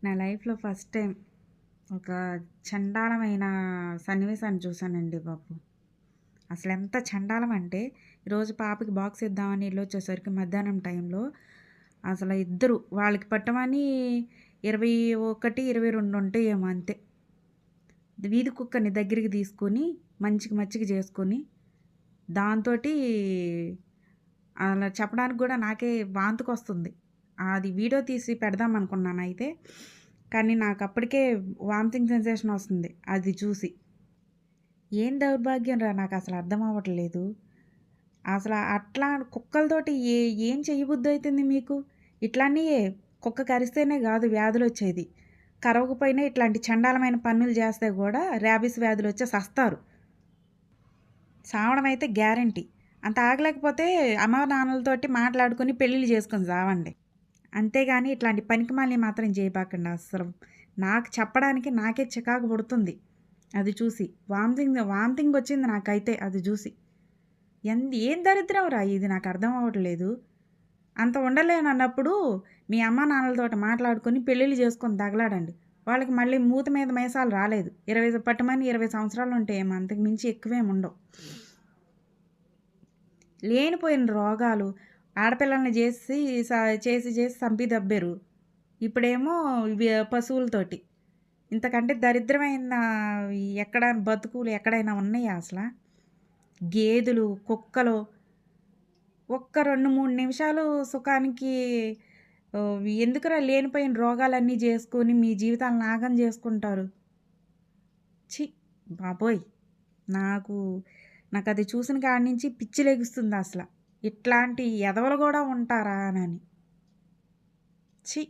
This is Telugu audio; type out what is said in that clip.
నా లైఫ్‌లో ఫస్ట్ టైం ఒక చండాలమైన సన్నివేశాన్ని చూశానండి బాబు. అసలెంత చండాలం అంటే, ఈరోజు పాపకి బాక్స్ ఇద్దామని ఎళ్ళొచ్చేసరికి మధ్యాహ్నం టైంలో అసలు ఇద్దరు వాళ్ళకి పట్టమని 21, 22 ఉంటాయేమో అంతే. వీధి కుక్కని దగ్గరికి తీసుకొని మంచికి మచ్చిక చేసుకొని, దాంతోటి అలా చెప్పడానికి గూడా నాకే వాంతుకొస్తుంది. అది వీడియో తీసి పెడదామనుకున్నానయితే. కానీ నాకప్పటికే వామిటింగ్ సెన్సేషన్ వస్తుంది అది చూసి. ఏం దౌర్భాగ్యం రా నాకసలు అర్థం అవ్వట్లేదు. అసల అట్లా కుక్కలతోటి ఏం చెయ్యబుద్దయితుంది మీకు? ఇట్లనియే కుక్క కరిస్తేనే గాదు వ్యాధులొచ్చేది. కరవకపోయినా ఇట్లాంటి చండాలమైన పనులు జేస్తే గూడా ర్యాబీస్ వ్యాధులొచ్చి సస్తారు. సావడమయితే గ్యారంటీ. అంత ఆగలేకపోతే అమ్మా, నాన్నలతోటి మాట్లాడుకొని పెళ్ళిళ్ళు జేసుకొని సావండి. అంతేగాని ఇట్లాంటి పనికిమాలినయి మాత్రం జేయబాకండి అస్సలు. నాకు చెప్పడానికి నాకే చికాకు పుడుతుంది అది చూసి. వామిటింగొచ్చింది నాకైతే అది జూసి. ఏం దరిద్రంరా ఇది నాకర్థం అవ్వట్లేదు. అంత ఉండలేనన్నప్పుడు మీ అమ్మా, నాన్నలతోటి మాట్లాడుకొని పెళ్ళిళ్ళు జేసుకొని తగలాడండి. వాళ్ళకి మళ్ళీ మూతి మీద మీసాలు రాలేదు. పట్టుమని 20 సంవత్సరాలుంటే అంతకు మించి ఎక్కువేముండవు. లేనిపోయిన రోగాలు ఆడపిల్లల్ని చేసి చంపి దబ్బారు. ఇప్పుడేమో ఇవి పశువులతోటి. ఇంతకంటే దరిద్రమైన ఎక్కడ బతుకులు ఎక్కడైనా ఉన్నాయా అసల? గేదెలు, కుక్కలు ఒక్క 2, 3 నిమిషాలు సుఖానికి ఎందుకురా లేనిపోయిన రోగాలన్నీ జేసుకొని మీ జీవితాలను నాగం జేసుకుంటారు. ఛీ! బాబోయ్! నాకు నాకది చూసిన కాడి నుంచి పిచ్చి లెగుస్తుంది అసల. ఇట్లాంటి ఎదవలు గూడా ఉంటారా అనని. ఛీ!